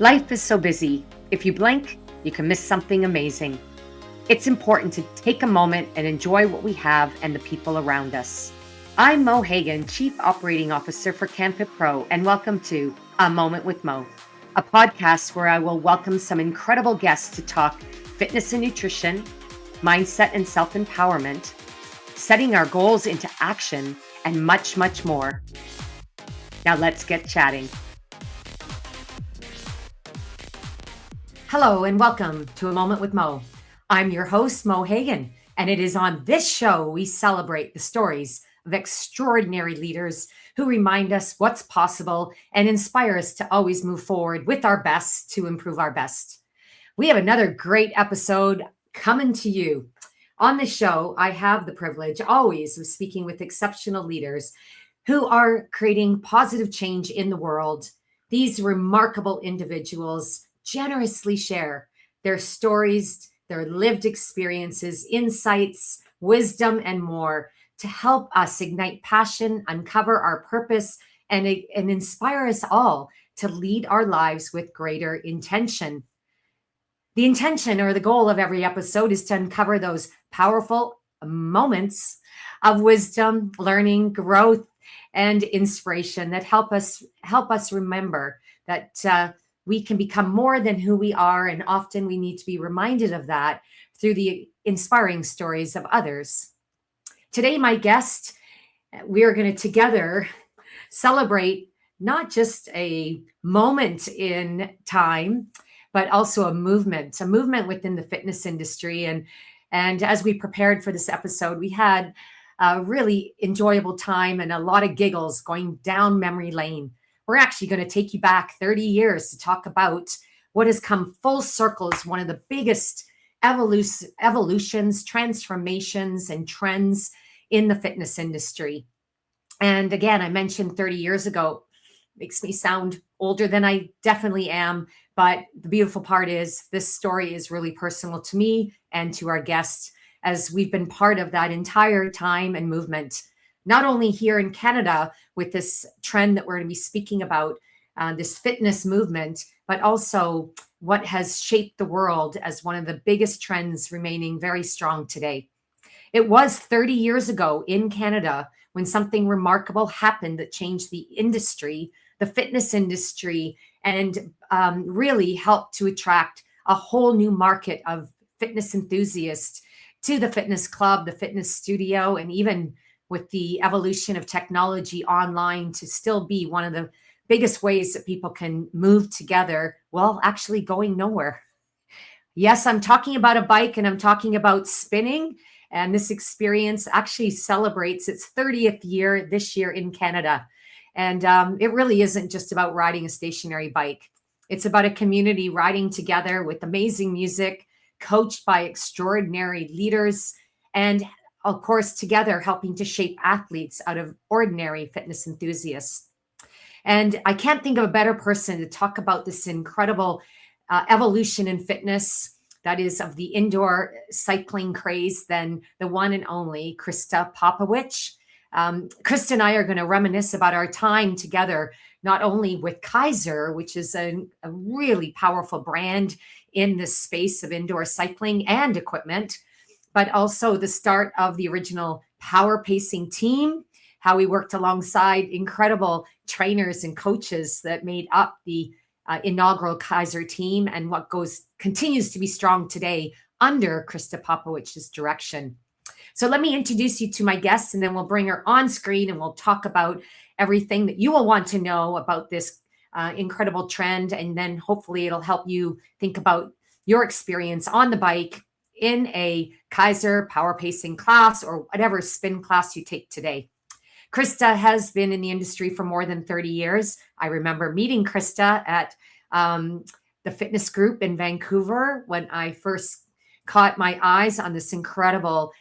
Life is so busy. If you blink, you can miss something amazing. It's important to take a moment and enjoy what we have and the people around us. I'm Mo Hagan, Chief Operating Officer for CanFit Pro, and welcome to A Moment with Mo, a podcast where I will welcome some incredible guests to talk fitness and nutrition, mindset and self-empowerment, setting our goals into action, and much, much more. Now let's get chatting. Hello and welcome to A Moment with Mo. I'm your host, Mo Hagan, and it is on this show we celebrate the stories of extraordinary leaders who remind us what's possible and inspire us to always move forward with our best to improve our best. We have another great episode coming to you. On the show, I have the privilege always of speaking with exceptional leaders who are creating positive change in the world. These remarkable individuals generously share their stories, their lived experiences, insights, wisdom, and more to help us ignite passion, uncover our purpose, and inspire us all to lead our lives with greater intention. The intention or the goal of every episode is to uncover those powerful moments of wisdom, learning, growth, and inspiration that help us remember that we can become more than who we are, and often we need to be reminded of that through the inspiring stories of others. Today, my guest, we are going to together celebrate not just a moment in time, but also a movement within the fitness industry. And as we prepared for this episode, we had a really enjoyable time and a lot of giggles going down memory lane. We're actually going to take you back 30 years to talk about what has come full circle as one of the biggest evolutions, transformations, and trends in the fitness industry. And again, I mentioned 30 years ago, makes me sound older than I definitely am. But the beautiful part is this story is really personal to me and to our guests, as we've been part of that entire time and movement. Not only here in Canada with this trend that we're going to be speaking about, this fitness movement, but also what has shaped the world as one of the biggest trends remaining very strong today. It was 30 years ago in Canada when something remarkable happened that changed the industry, the fitness industry, and really helped to attract a whole new market of fitness enthusiasts to the fitness club, the fitness studio, and even with the evolution of technology online to still be one of the biggest ways that people can move together while actually going nowhere. Yes, I'm talking about a bike and I'm talking about spinning. And this experience actually celebrates its 30th year this year in Canada. And it really isn't just about riding a stationary bike. It's about a community riding together with amazing music, coached by extraordinary leaders, and of course, together helping to shape athletes out of ordinary fitness enthusiasts. And I can't think of a better person to talk about this incredible evolution in fitness that is of the indoor cycling craze than the one and only Krista Popowych. Krista and I are going to reminisce about our time together, not only with Keiser, which is a really powerful brand in this space of indoor cycling and equipment, but also the start of the original power pacing team, how we worked alongside incredible trainers and coaches that made up the inaugural Keiser team, and what continues to be strong today under Krista Popowich's direction. So let me introduce you to my guest, and then we'll bring her on screen and we'll talk about everything that you will want to know about this incredible trend. And then hopefully it'll help you think about your experience on the bike in a Keiser power pacing class or whatever spin class you take today. Krista has been in the industry for more than 30 years. I remember meeting Krista at the fitness group in Vancouver when I first caught my eyes on this incredible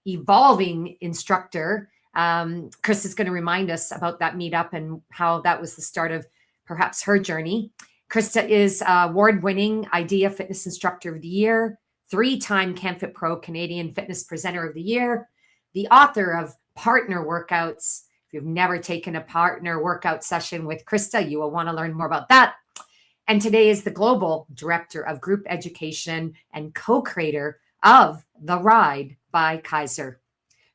evolving instructor. Krista's going to remind us about that meetup and how that was the start of perhaps her journey. Krista is award-winning IDEA Fitness Instructor of the Year, 3-time CanFit Pro Canadian Fitness Presenter of the Year, the author of Partner Workouts. If you've never taken a partner workout session with Krista, you will want to learn more about that. and today is the Global Director of Group Education and co-creator of The Ride by Keiser.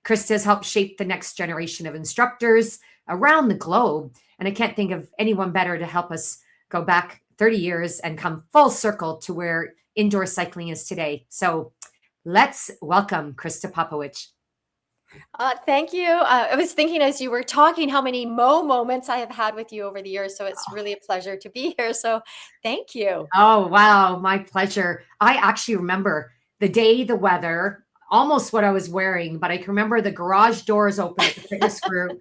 Krista has helped shape the next generation of instructors around the globe, and I can't think of anyone better to help us go back 30 years and come full circle to where indoor cycling is today. So let's welcome Krista Popowych. Thank you. I was thinking as you were talking how many Mo moments I have had with you over the years. So it's really a pleasure to be here. So thank you. Oh, wow. My pleasure. I actually remember the day, the weather, almost what I was wearing, but I can remember the garage doors open at the fitness group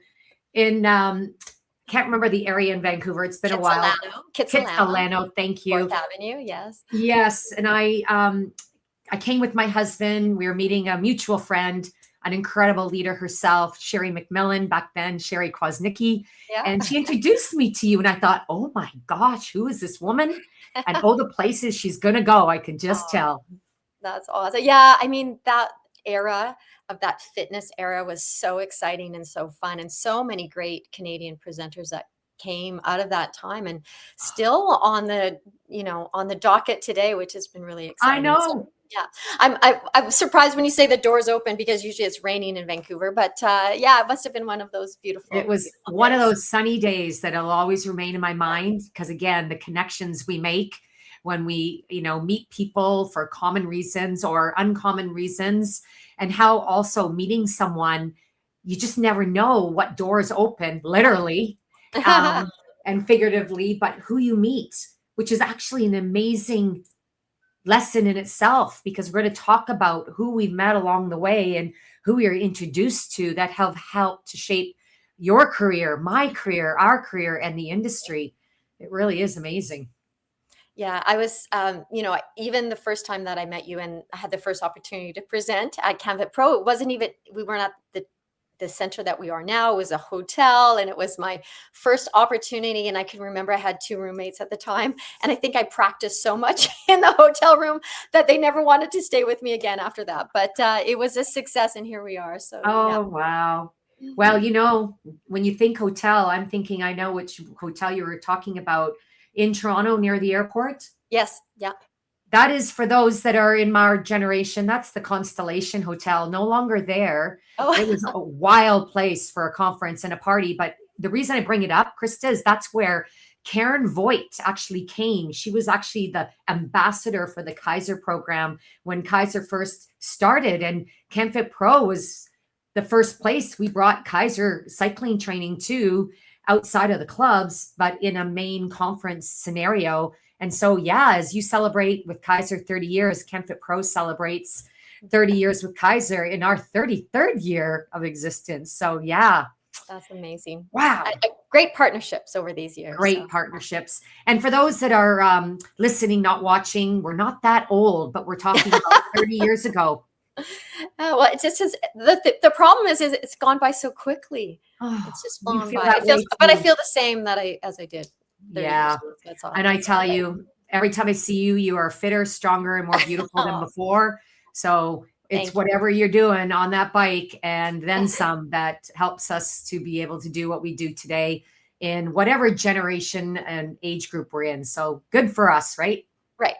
in, can't remember the area in Vancouver. It's been a while. Kitsilano. Thank you. 4th Avenue. Yes. Yes. And I came with my husband. We were meeting a mutual friend, an incredible leader herself, Sherry McMillan, back then, Sherry Kwasnicki. Yeah. And she introduced me to you. And I thought, oh my gosh, who is this woman? And oh, the places she's going to go. I can just tell. That's awesome. Yeah. I mean, that era of that fitness era was so exciting and so fun, and so many great Canadian presenters that came out of that time and still on the, on the docket today, which has been really exciting. I know. So, yeah. I'm surprised when you say the doors open, because usually it's raining in Vancouver, but yeah, it must have been one of those beautiful. It was one of those sunny days that will always remain in my mind, because again, the connections we make when we, meet people for common reasons or uncommon reasons, and how also meeting someone, you just never know what doors open, literally, and figuratively, but who you meet, which is actually an amazing lesson in itself, because we're going to talk about who we've met along the way and who we are introduced to that have helped to shape your career, my career, our career, and the industry. It really is amazing. Yeah, I was, even the first time that I met you and I had the first opportunity to present at Canvas Pro, it wasn't even, we weren't at the center that we are now. It was a hotel, and it was my first opportunity. And I can remember I had 2 roommates at the time. And I think I practiced so much in the hotel room that they never wanted to stay with me again after that. But it was a success, and here we are. So, yeah. Wow. Well, when you think hotel, I'm thinking I know which hotel you were talking about in Toronto near the airport. Yes. Yeah. That is, for those that are in my generation, that's the Constellation Hotel, no longer there. Oh. It was a wild place for a conference and a party. But the reason I bring it up, Krista, is that's where Karen Voigt actually came. She was actually the ambassador for the Keiser program when Keiser first started. And CanFit Pro was the first place we brought Keiser cycling training to, outside of the clubs, but in a main conference scenario. And so, yeah, as you celebrate with Keiser 30 years, CanFit Pro celebrates 30 years with Keiser in our 33rd year of existence. So, yeah. That's amazing. Wow. Great partnerships over these years. Great partnerships. And for those that are listening, not watching, we're not that old, but we're talking about 30 years ago. Well, it just is, the problem is it's gone by so quickly. It's just flown by. But I feel the same as I did. Yeah. That's all. And I tell you, every time I see you, you are fitter, stronger, and more beautiful than before. So it's whatever you're doing on that bike and then some that helps us to be able to do what we do today in whatever generation and age group we're in. So good for us, right? Right.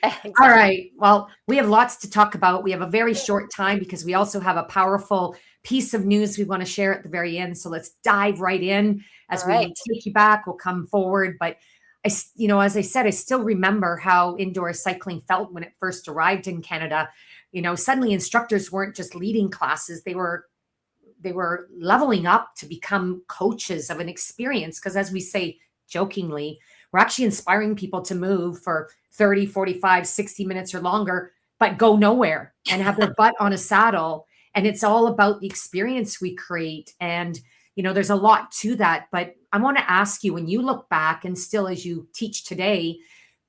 Exactly. All right. Well, we have lots to talk about. We have a very short time because we also have a powerful piece of news we want to share at the very end. So let's dive right in. As we take you back, we'll come forward. But as I said, I still remember how indoor cycling felt when it first arrived in Canada. Suddenly instructors weren't just leading classes. They were leveling up to become coaches of an experience. Because as we say jokingly, we're actually inspiring people to move for 30, 45, 60 minutes or longer, but go nowhere and have their butt on a saddle. And it's all about the experience we create. And, there's a lot to that. But I want to ask you, when you look back and still as you teach today,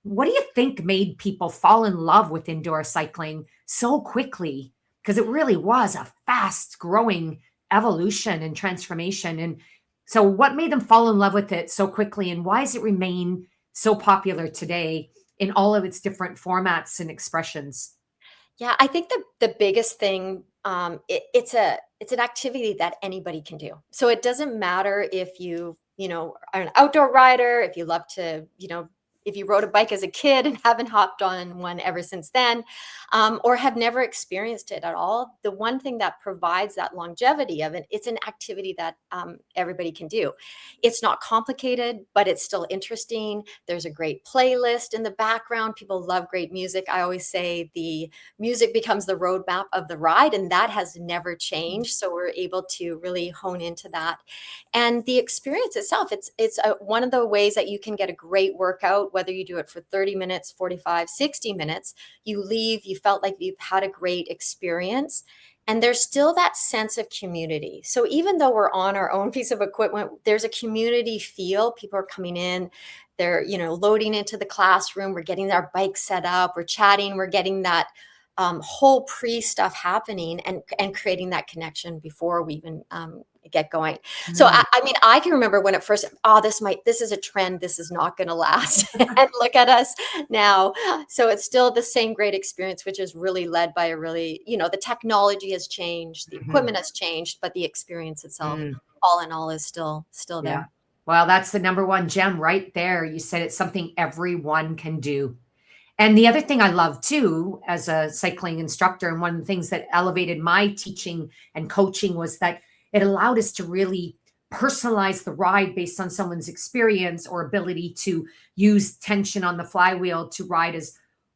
what do you think made people fall in love with indoor cycling so quickly? Because it really was a fast growing evolution and transformation. And so what made them fall in love with it so quickly, and why does it remain so popular today in all of its different formats and expressions? Yeah, I think the biggest thing, it's an activity that anybody can do. So it doesn't matter if you've are an outdoor rider, if you love to, if you rode a bike as a kid and haven't hopped on one ever since then, or have never experienced it at all, the one thing that provides that longevity of it, it's an activity that everybody can do. It's not complicated, but it's still interesting. There's a great playlist in the background. People love great music. I always say the music becomes the roadmap of the ride, and that has never changed. So we're able to really hone into that. And the experience itself, it's one of the ways that you can get a great workout, whether you do it for 30 minutes, 45, 60 minutes. You leave, you felt like you've had a great experience. And there's still that sense of community. So even though we're on our own piece of equipment, there's a community feel. People are coming in, they're, loading into the classroom. We're getting our bike set up, we're chatting, we're getting that whole pre-stuff happening and creating that connection before we even get going. So I mean, I can remember when at first, this is a trend, this is not going to last. And look at us now. So it's still the same great experience, which is really led by a really, the technology has changed, the equipment has changed, but the experience itself, all in all, is still there. Yeah. Well, that's the number one gem right there. You said it's something everyone can do. And the other thing I love too, as a cycling instructor, and one of the things that elevated my teaching and coaching was that it allowed us to really personalize the ride based on someone's experience or ability to use tension on the flywheel to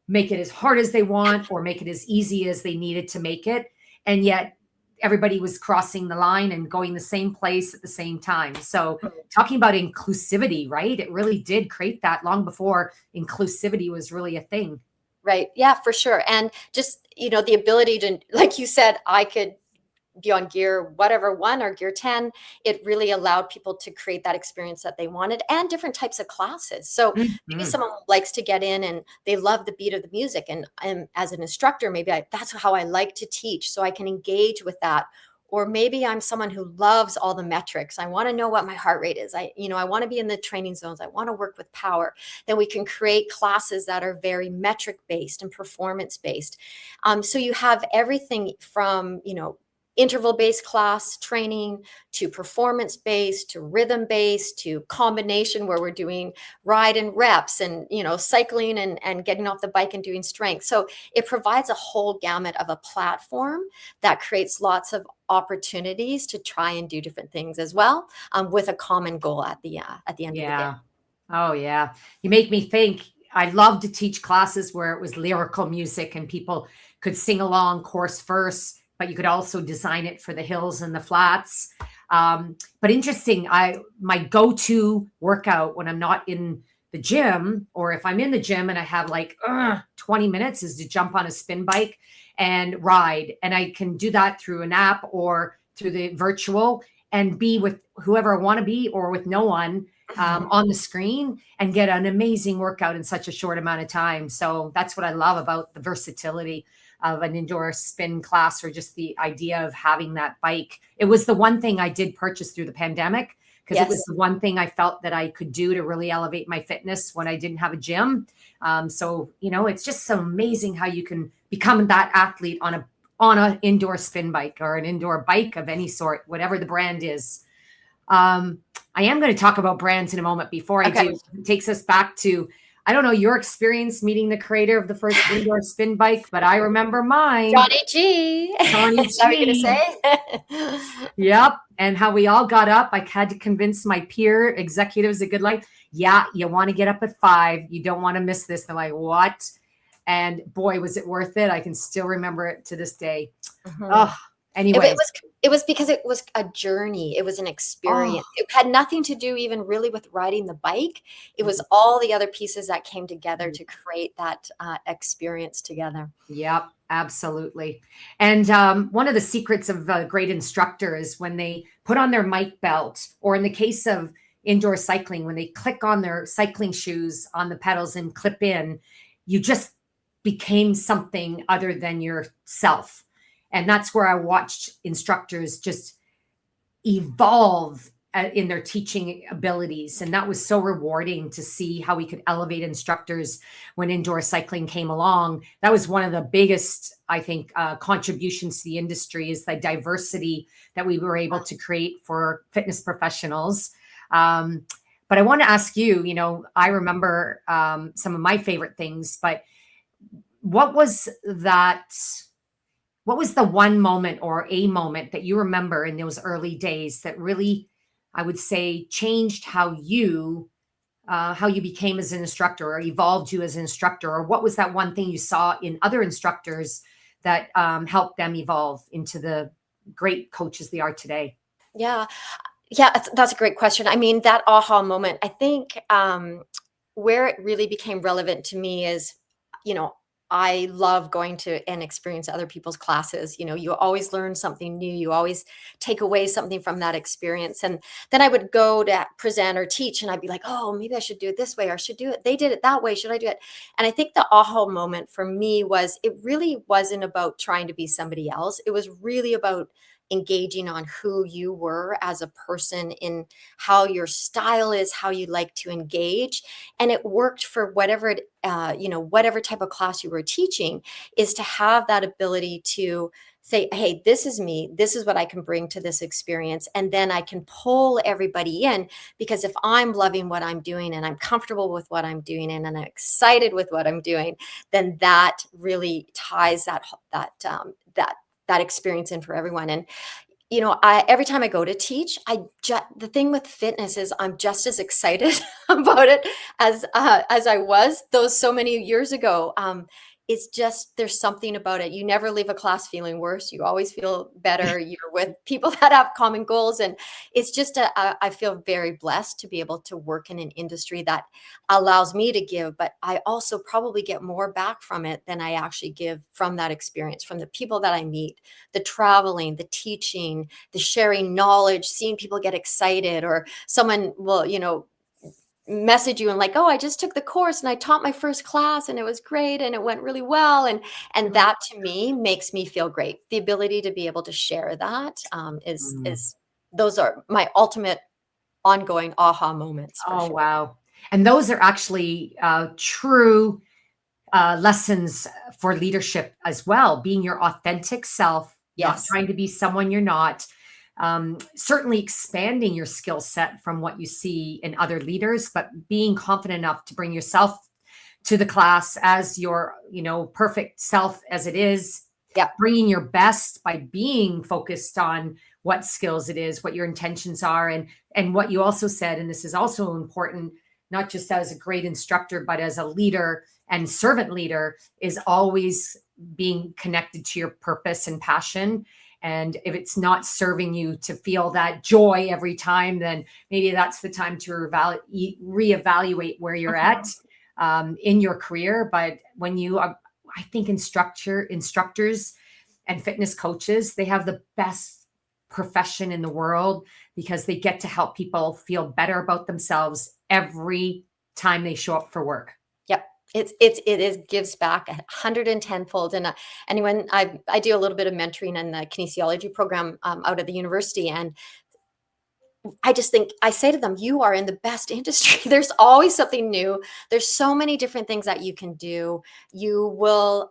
make it as hard as they want or make it as easy as they needed to make it. And yet everybody was crossing the line and going the same place at the same time. So talking about inclusivity, right? It really did create that long before inclusivity was really a thing. Right. Yeah, for sure. And just, the ability to, like you said, I could be on gear, whatever, 1 or gear 10, it really allowed people to create that experience that they wanted, and different types of classes. So maybe someone likes to get in and they love the beat of the music. And as an instructor, maybe that's how I like to teach. So I can engage with that. Or maybe I'm someone who loves all the metrics. I want to know what my heart rate is. I want to be in the training zones. I want to work with power. Then we can create classes that are very metric based and performance based. So you have everything from, interval-based class training to performance-based to rhythm-based to combination where we're doing ride and reps and, cycling and getting off the bike and doing strength. So it provides a whole gamut of a platform that creates lots of opportunities to try and do different things as well, with a common goal at the end of the day. Oh, yeah. You make me think. I love to teach classes where it was lyrical music and people could sing along course verse, but you could also design it for the hills and the flats. But interesting, my go-to workout when I'm not in the gym, or if I'm in the gym and I have 20 minutes, is to jump on a spin bike and ride. And I can do that through an app or through the virtual and be with whoever I want to be or with no one on the screen and get an amazing workout in such a short amount of time. So that's what I love about the versatility of an indoor spin class, or just the idea of having that bike. It was the one thing I did purchase through the pandemic, because it was the one thing I felt that I could do to really elevate my fitness when I didn't have a gym. So, it's just so amazing how you can become that athlete on an indoor spin bike or an indoor bike of any sort, whatever the brand is. I am going to talk about brands in a moment. Before I do, it takes us back to, I don't know your experience meeting the creator of the first indoor spin bike, but I remember mine. Johnny G. Johnny G. Are we going to say? Yep. And how we all got up. I had to convince my peer executives at Good Life. Yeah, you want to get up at 5. You don't want to miss this. They're like, what? And boy, was it worth it. I can still remember it to this day. Oh, anyway. It was because it was a journey. It was an experience. It had nothing to do even really with riding the bike. It was all the other pieces that came together to create that experience together. Yep, absolutely. And one of the secrets of a great instructor is when they put on their mic belt, or in the case of indoor cycling, when they click on their cycling shoes on the pedals and clip in, you just became something other than yourself. And that's where I watched instructors just evolve in their teaching abilities. And that was so rewarding to see how we could elevate instructors when indoor cycling came along. That was one of the biggest, I think, contributions to the industry, is the diversity that we were able to create for fitness professionals. Um, but I want to ask you, I remember some of my favorite things, but what was that? What was the one moment or a moment that you remember in those early days that really, I would say, changed how you became as an instructor or evolved you as an instructor? Or what was that one thing you saw in other instructors that helped them evolve into the great coaches they are today? Yeah. Yeah, that's a great question. I mean, that aha moment, I think, where it really became relevant to me is, you know, I love going to and experience other people's classes. You always learn something new. You always take away something from that experience. And then I would go to present or teach, and I'd be like, oh, maybe I should do it this way, or I should do it. They did it that way. Should I do it? And I think the aha moment for me was it really wasn't about trying to be somebody else. It was really about engaging on who you were as a person, in how your style is, how you like to engage. And it worked for whatever type of class you were teaching, is to have that ability to say, hey, this is me, this is what I can bring to this experience, and then I can pull everybody in. Because if I'm loving what I'm doing, and I'm comfortable with what I'm doing, and I'm excited with what I'm doing, then that really ties that experience in for everyone. And I every time I go to teach, the thing with fitness is I'm just as excited about it as I was those so many years ago. It's just, there's something about it. You never leave a class feeling worse. You always feel better. You're with people that have common goals, and it's just I feel very blessed to be able to work in an industry that allows me to give, but I also probably get more back from it than I actually give from that experience, from the people that I meet, the traveling, the teaching, the sharing knowledge, seeing people get excited, or someone will, message you and like, oh, I just took the course and I taught my first class and it was great and it went really well. And that to me makes me feel great. The ability to be able to share that Mm. is those are my ultimate ongoing aha moments for Oh, sure. wow. And those are actually true lessons for leadership as well. Being your authentic self, not Yes. trying to be someone you're not. Certainly expanding your skill set from what you see in other leaders, but being confident enough to bring yourself to the class as your, perfect self as it is, Yep. bringing your best by being focused on what skills it is, what your intentions are, and what you also said, and this is also important, not just as a great instructor, but as a leader and servant leader, is always being connected to your purpose and passion. And if it's not serving you to feel that joy every time, then maybe that's the time to reevaluate where you're at in your career. But when you are, I think instructors and fitness coaches, they have the best profession in the world because they get to help people feel better about themselves every time they show up for work. Yep. It is gives back 110 fold. And when I do a little bit of mentoring in the kinesiology program out of the university, and I just think I say to them, you are in the best industry. There's always something new. There's so many different things that you can do. You will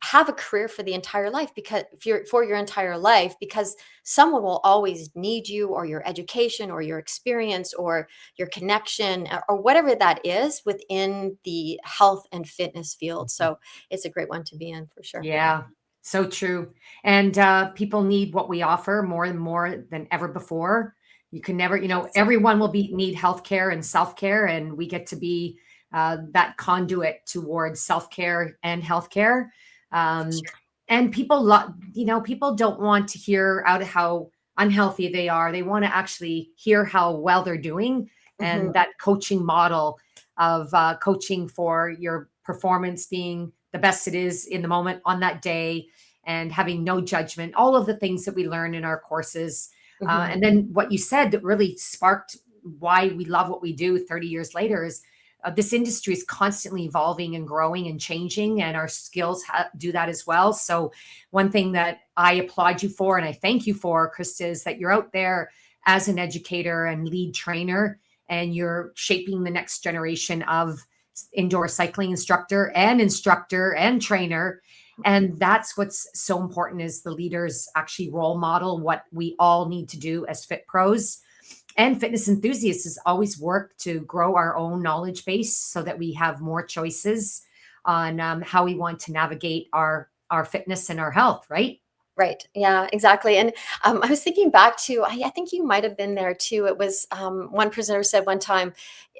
have a career for the entire life, because if you're for your entire life, because someone will always need you, or your education, or your experience, or your connection, or whatever that is within the health and fitness field. So it's a great one to be in for sure. Yeah, so true. And people need what we offer more and more than ever before. You can never, Yes. everyone will need healthcare and self-care, and we get to be that conduit towards self-care and healthcare. For Um, sure. and people don't want to hear out how unhealthy they are. They want to actually hear how well they're doing, and Mhm. that coaching model of coaching for your performance being the best it is in the moment on that day, and having no judgment, all of the things that we learn in our courses. Mhm. And then what you said that really sparked why we love what we do 30 years later is this industry is constantly evolving and growing and changing, and our skills do that as well. So one thing that I applaud you for, and I thank you for, Krista, is that you're out there as an educator and lead trainer, and you're shaping the next generation of indoor cycling instructor and trainer. And that's what's so important, is the leaders actually role model what we all need to do as fit pros. And Fitness Enthusiasts has always worked to grow our own knowledge base so that we have more choices on how we want to navigate our fitness and our health, right? Right. Yeah, exactly. And I was thinking back to, I think you might have been there too. It was one presenter said one time,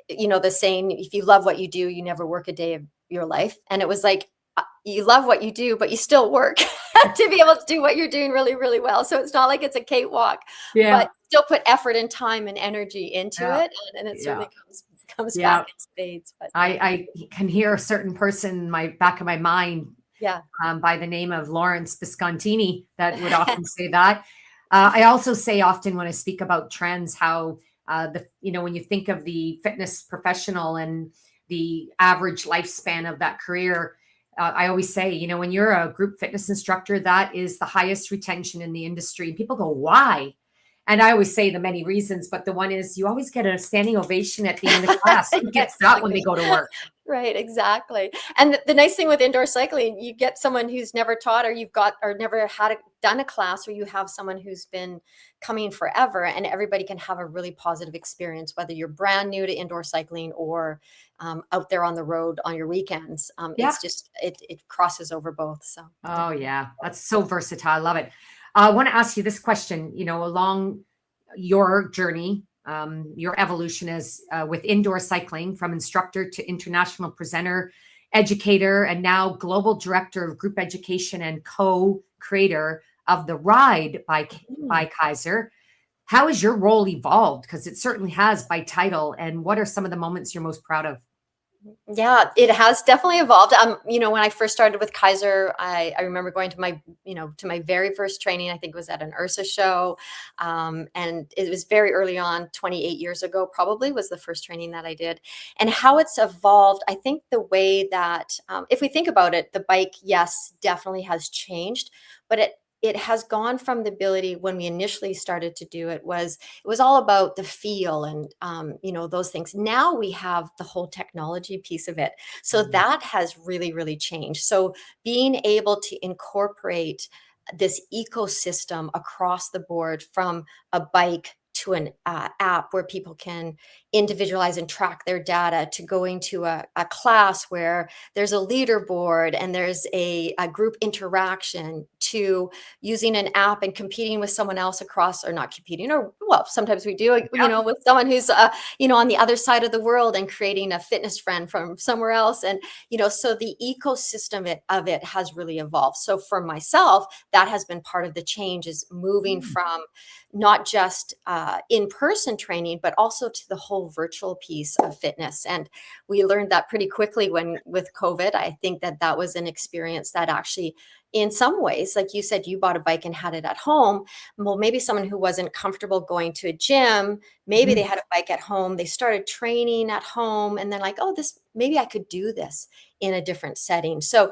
the saying, if you love what you do, you never work a day of your life. And it was like, you love what you do, but you still work to be able to do what you're doing really, really well. So it's not like it's a cakewalk, Yeah. but still put effort and time and energy into Yeah. it. And it Yeah. certainly comes back Yeah. in spades. But I can hear a certain person in my back of my mind yeah. by the name of Lawrence Biscontini that would often say that. I also say often when I speak about trends, how when you think of the fitness professional and the average lifespan of that career, I always say, when you're a group fitness instructor, that is the highest retention in the industry. And people go, why? And I always say the many reasons, but the one is you always get a standing ovation at the end of class. Who Yeah, gets that when they go to work? right, exactly. And the nice thing with indoor cycling, you get someone who's never taught, or never done a class, or you have someone who's been coming forever, and everybody can have a really positive experience, whether you're brand new to indoor cycling or out there on the road on your weekends. Yeah. It's just, it crosses over both. So Oh, yeah. That's so versatile. I love it. I want to ask you this question, along your journey, your evolution as with indoor cycling from instructor to international presenter, educator, and now global director of group education and co-creator of the Ride by Keiser. How has your role evolved? Because it certainly has by title. And what are some of the moments you're most proud of? yeah, it has definitely evolved. When I first started with Kaiser, I remember going to my very first training. I think it was at an URSA show. And it was very early on, 28 years ago, probably was the first training that I did. And how it's evolved, I think the way that, if we think about it, the bike, yes, definitely has changed, but it has gone from the ability when we initially started to do it was all about the feel and those things. Now we have the whole technology piece of it, so that has really, really changed. So being able to incorporate this ecosystem across the board, from a bike to an app where people can individualize and track their data, to going to a class where there's a leaderboard and there's a group interaction, to using an app and competing with someone else across, or not competing, or well, sometimes we do, with someone who's on the other side of the world, and creating a fitness friend from somewhere else. And so the ecosystem of it has really evolved. So for myself, that has been part of the change, is moving from not just in-person training, but also to the whole virtual piece of fitness. And we learned that pretty quickly with COVID. I think that was an experience that actually, in some ways, like you said, you bought a bike and had it at home. Well, maybe someone who wasn't comfortable going to a gym, maybe they had a bike at home, they started training at home, and then like, oh, maybe I could do this in a different setting. So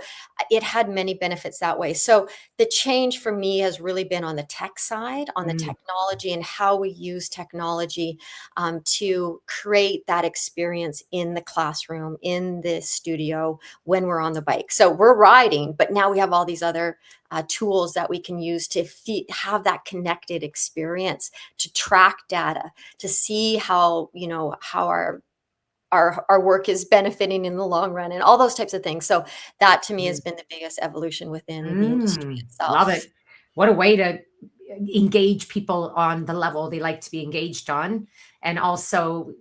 it had many benefits that way. So the change for me has really been on the tech side, on the technology, and how we use technology to create that experience in the classroom, in the studio, when we're on the bike. So we're riding, but now we have all these other tools that we can use to have that connected experience, to track data, to see how our work is benefiting in the long run, and all those types of things. So that to me has been the biggest evolution within the industry Love itself. it. What a way to engage people on the level they like to be engaged on, and also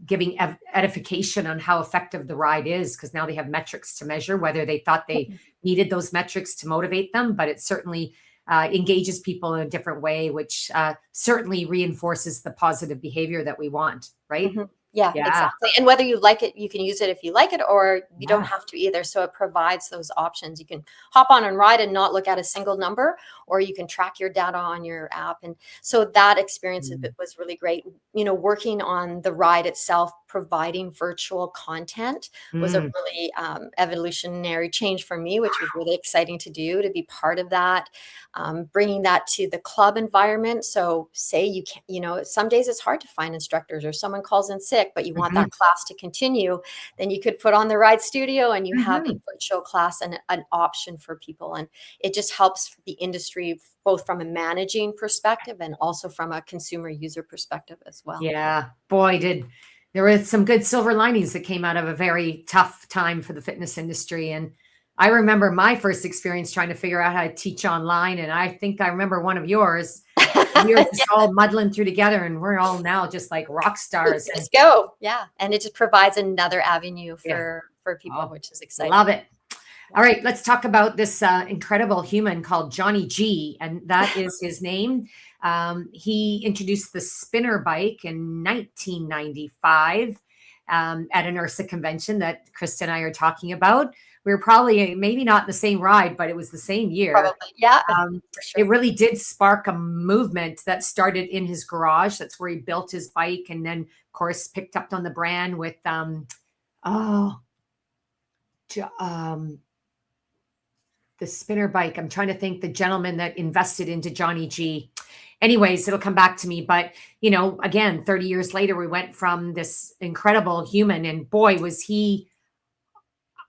giving edification on how effective the ride is, because now they have metrics to measure, whether they thought they needed those metrics to motivate them, but it certainly engages people in a different way, which certainly reinforces the positive behavior that we want, right? Yeah, Yeah. exactly. And whether you like it, you can use it if you like it, or you don't Yeah. have to either. So it provides those options. You can hop on and ride and not look at a single number, or you can track your data on your app. And so that experience was really great. Working on the ride itself providing virtual content was a Mm. really evolutionary change for me, which was really exciting to do, to be part of that, bringing that to the club environment. So say you can't, some days it's hard to find instructors or someone calls in sick, but you want Mhm. that class to continue, then you could put on the Ride Studio and you have a Mhm. virtual class and an option for people. And it just helps the industry both from a managing perspective and also from a consumer user perspective as well. Yeah, boy, there were some good silver linings that came out of a very tough time for the fitness industry. And I remember my first experience trying to figure out how to teach online. And I think I remember one of yours. We were just all muddling through together, and we're all now just like rock stars. And Just go. Yeah. And it just provides another avenue yeah, for people, oh, which is love exciting. it. All right, let's talk about this incredible human called Johnny G, and that is his name. He introduced the spinner bike in 1995 at an URSA convention that Krista and I are talking about. We were probably maybe not in the same ride, but it was the same year. Probably. Yeah, for It sure. really did spark a movement that started in his garage. That's where he built his bike, and then, of course, picked up on the brand with oh. The spinner bike. I'm trying to think the gentleman that invested into Johnny G. Anyways, it'll come back to me. But, again, 30 years later, we went from this incredible human, and boy, was he,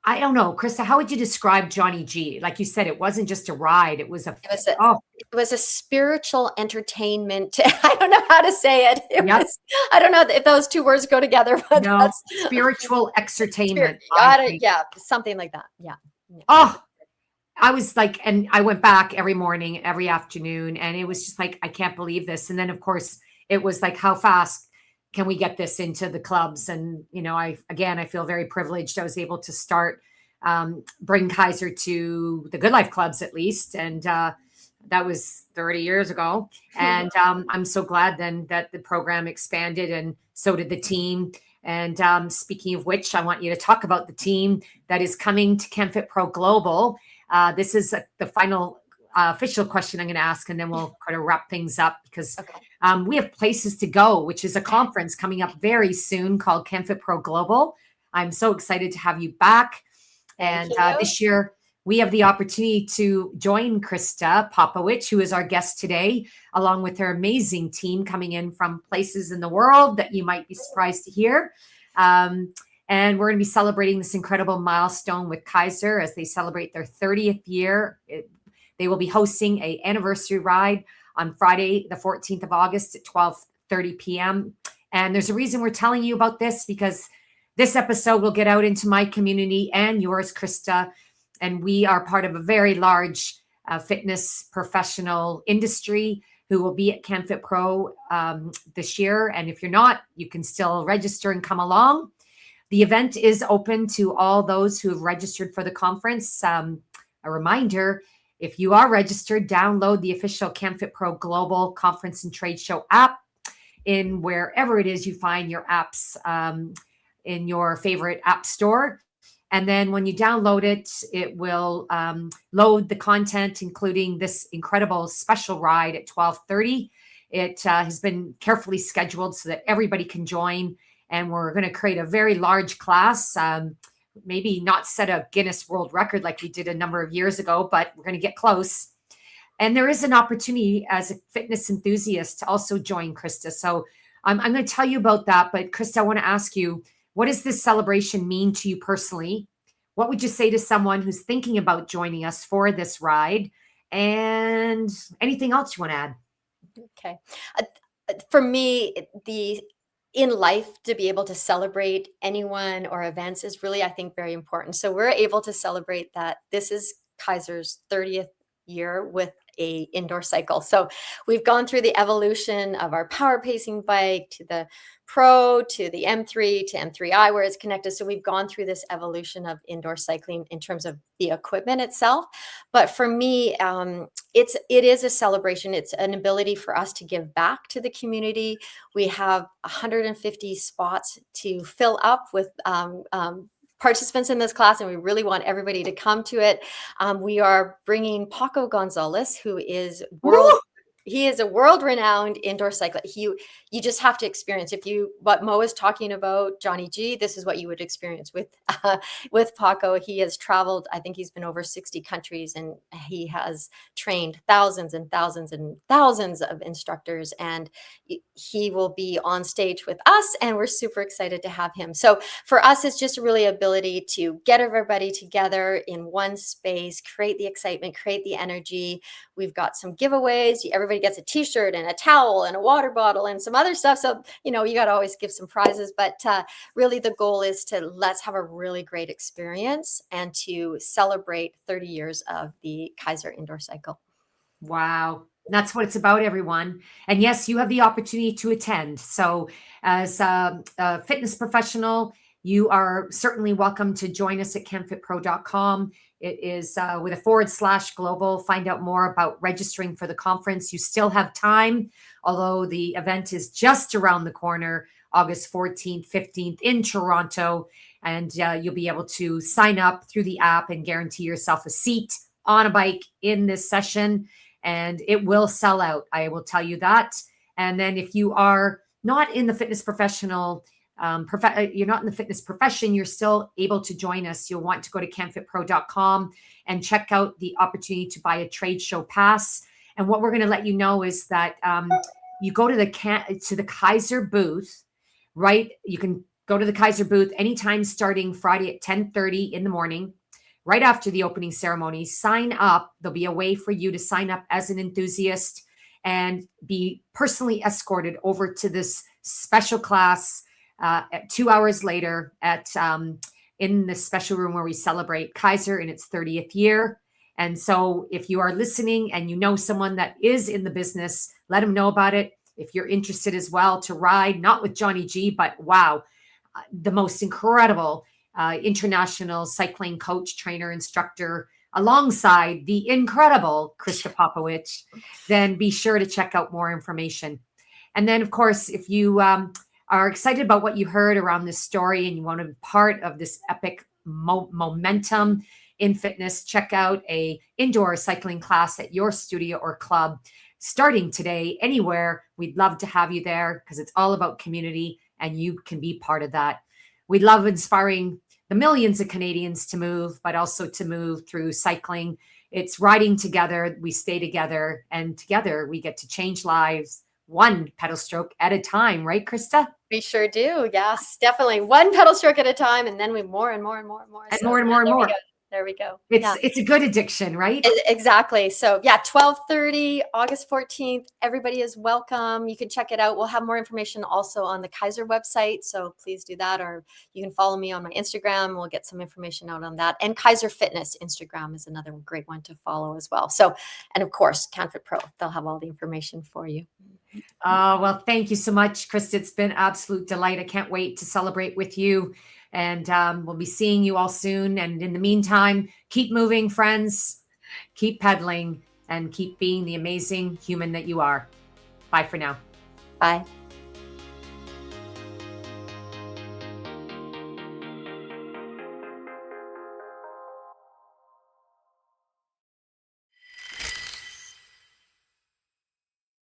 I don't know, Krista, how would you describe Johnny G? Like you said, it wasn't just a ride. It was It was a oh, it was a spiritual entertainment. I don't know how to say it. yep. I don't know if those two words go together, but No, that's spiritual spirit. exertainment, I think. Yeah, something like that. Yeah. Yeah. Oh, I was like, and I went back every morning, every afternoon, and it was just like, I can't believe this. And then, of course, it was like, how fast can we get this into the clubs? And, I feel very privileged. I was able to start, bring Keiser to the Good Life clubs at least. And that was 30 years ago. And I'm so glad then that the program expanded, and so did the team. And speaking of which, I want you to talk about the team that is coming to ChemFit Pro Global. This is the final official question I'm going to ask, and then we'll kind of wrap things up because Okay. we have Places to Go, which is a conference coming up very soon called ChemFit Pro Global. I'm so excited to have you back. Thank And you. this year, we have the opportunity to join Krista Popowych, who is our guest today, along with her amazing team coming in from places in the world that you might be surprised to hear. And we're going to be celebrating this incredible milestone with Keiser as they celebrate their 30th year. They will be hosting an anniversary ride on Friday, the 14th of August at 12:30 p.m. And there's a reason we're telling you about this, because this episode will get out into my community and yours, Krista. And we are part of a very large fitness professional industry who will be at ChemFit Pro this year. And if you're not, you can still register and come along. The event is open to all those who have registered for the conference. A reminder, if you are registered, download the official ChemFit Pro Global Conference and Trade Show app in wherever it is you find your apps in your favorite app store. And then when you download it, it will load the content, including this incredible special ride at 12:30. It has been carefully scheduled so that everybody can join. And we're going to create a very large class, maybe not set a Guinness World Record like we did a number of years ago, but we're going to get close. And there is an opportunity as a fitness enthusiast to also join, Krista. So I'm going to tell you about that. But Krista, I want to ask you, what does this celebration mean to you personally? What would you say to someone who's thinking about joining us for this ride? And anything else you want to add? Okay. For me, in life, to be able to celebrate anyone or events is really, I think, very important. So we're able to celebrate that this is Kaiser's 30th year with a indoor cycle. So we've gone through the evolution of our power pacing bike to the Pro to the M3 to M3i where it's connected. So we've gone through this evolution of indoor cycling in terms of the equipment itself. But for me, it is a celebration. It's an ability for us to give back to the community. We have 150 spots to fill up with participants in this class, and we really want everybody to come to it. We are bringing Paco Gonzalez, who is world. Woo! He is a world-renowned indoor cyclist. You just have to experience. What Mo is talking about, Johnny G, this is what you would experience with Paco. He has traveled. I think he's been over 60 countries, and he has trained thousands and thousands and thousands of instructors. And he will be on stage with us, and we're super excited to have him. So for us, it's just really ability to get everybody together in one space, create the excitement, create the energy. We've got some giveaways. Everybody gets a t-shirt and a towel and a water bottle and some other stuff. So, you got to always give some prizes, but really the goal is let's have a really great experience and to celebrate 30 years of the Keiser indoor cycle. Wow. That's what it's about, everyone. And yes, you have the opportunity to attend. So as a fitness professional, you are certainly welcome to join us at canfitpro.com. It is with a /global. Find out more about registering for the conference. You still have time, although the event is just around the corner, August 14th, 15th in Toronto. And you'll be able to sign up through the app and guarantee yourself a seat on a bike in this session. And it will sell out. I will tell you that. And then if you are not in the fitness professional, you're not in the fitness profession, you're still able to join us. You'll want to go to canfitpro.com and check out the opportunity to buy a trade show pass. And what we're going to let you know is that you go to the Keiser booth, right? You can go to the Keiser booth anytime starting Friday at 10:30 in the morning. Right after the opening ceremony, sign up. There'll be a way for you to sign up as an enthusiast and be personally escorted over to this special class 2 hours later in the special room where we celebrate Keiser in its 30th year. And so if you are listening and you know someone that is in the business, let them know about it. If you're interested as well to ride, not with Johnny G, but wow, the most incredible international cycling coach, trainer, instructor, alongside the incredible Krista Popowych, then be sure to check out more information. And then, of course, if you are excited about what you heard around this story and you want to be part of this epic momentum in fitness, check out a indoor cycling class at your studio or club starting today anywhere. We'd love to have you there because it's all about community and you can be part of that. We love inspiring the millions of Canadians to move, but also to move through cycling. It's riding together, we stay together, and together we get to change lives one pedal stroke at a time, right, Krista? We sure do. Yes, definitely. One pedal stroke at a time, and then we more and more and more and more. And more and more and more. There we go. It's a good addiction, right? Exactly. So yeah, 12:30, August 14th. Everybody is welcome. You can check it out. We'll have more information also on the Keiser website. So please do that, or you can follow me on my Instagram. We'll get some information out on that. And Keiser Fitness Instagram is another great one to follow as well. So, and of course, CanFit Pro, they'll have all the information for you. Well, thank you so much, Krista. It's been an absolute delight. I can't wait to celebrate with you. And we'll be seeing you all soon. And in the meantime, keep moving, friends. Keep pedaling and keep being the amazing human that you are. Bye for now. Bye.